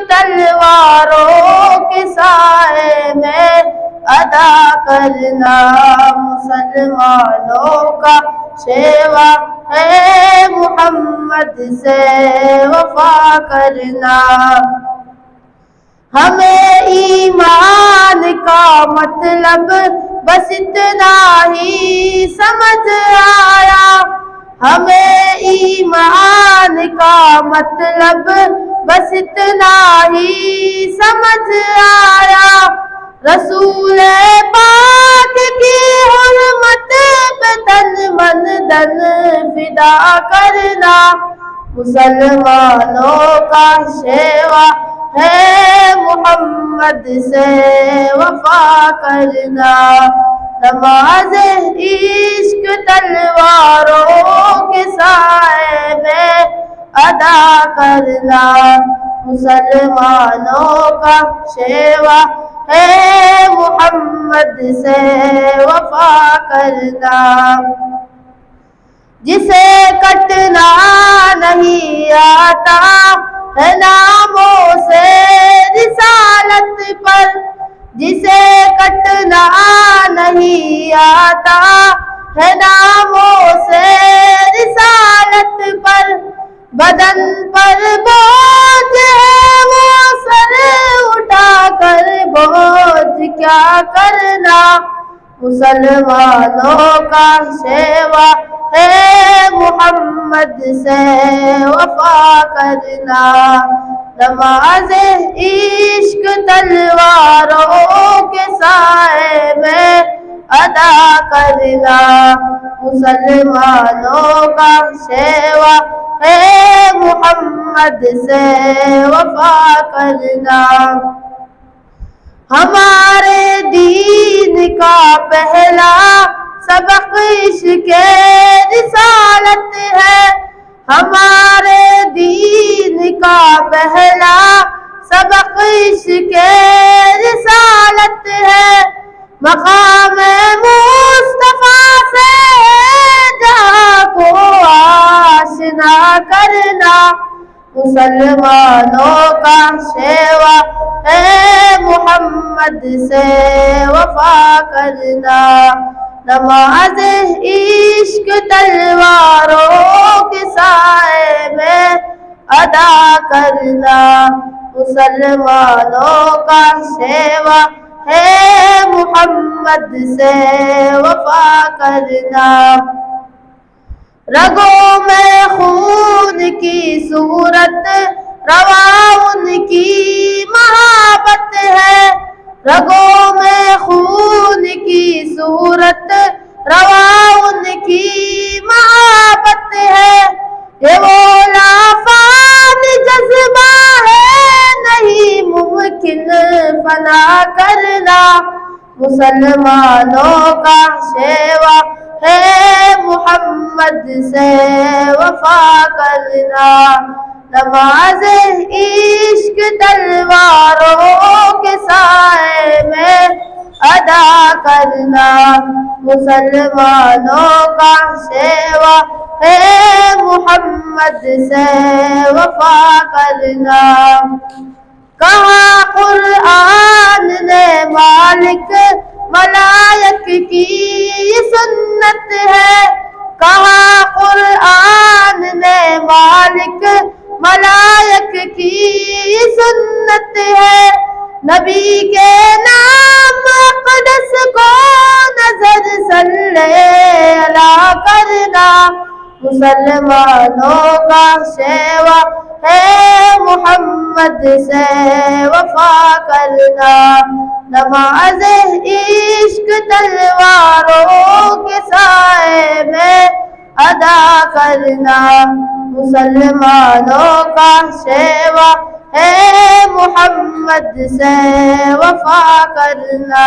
تلواروں کے سائے میں ادا کرنا، مسلمانوں کا شیوا ہے محمد سے وفا کرنا۔ ہمیں ایمان کا مطلب بس اتنا ہی سمجھ آیا، ہمیں ایمان کا مطلب بس اتنا ہی سمجھ آیا، رسول پاک کی حرمت پہ تن من دن فدا کرنا، مسلمانوں کا شیوا ہے محمد سے وفا کرنا۔ نماز عشق تلواروں کے سائے میں ادا کرنا، مسلمانوں کا شیوا ہے محمد سے وفا کرنا۔ جسے کٹنا نہیں آتا ہے ناموں سے رسالت پر، جسے کٹنا نہیں آتا ہے ناموں سے رسالت پر، بدن پر بوجھ ہے وہ سر اٹھا کر بوجھ کیا کرنا، مسلمانوں کا شیوا ہے محمد سے وفا کرنا۔ نماز عشق تلواروں کے سائے میں ادا کرنا، مسلمانوں کا شیوا ہے محمد سے وفا کرنا۔ ہمارے دین کا پہلا سبق عشق رسالت ہے، ہمارے دین کا پہلا سبق عشق رسالت ہے، مقام مصطفیٰ سے جہاں کو آشنا کرنا، مسلمانوں کا شیوا ہے محمد سے وفا کرنا۔ نماز عشق تلواروں کے سائے میں ادا کرنا، مسلمانوں کا شیوا ہے محمد سے وفا کرنا۔ رگوں میں خون کی صورت رواں ان کی محبت ہے، رگوں میں خون کی صورت رواں ان کی محبت ہے، یہ وہ لافان جذبہ ہے نہیں ممکن فنا کرنا، مسلمانوں کا شیوا ہے محمد سے وفا کرنا۔ نماز عشق تلواروں کے سائے میں ادا کرنا، مسلمانوں کا شیوا ہے محمد سے وفا کرنا۔ کہا قرآن نے مالک ملائک کی یہ سنت ہے، کہا قرآن نے مالک ملائک کی یہ سنت ہے، نبی کے نام اقدس کو نظر صلی اللہ کرنا، مسلمانوں کا شیوا ہے محمد سے وفا کرنا۔ نماز عشق تلواروں کے سائے میں ادا کرنا، مسلمانوں کا شیوا ہے محمد سے وفا کرنا۔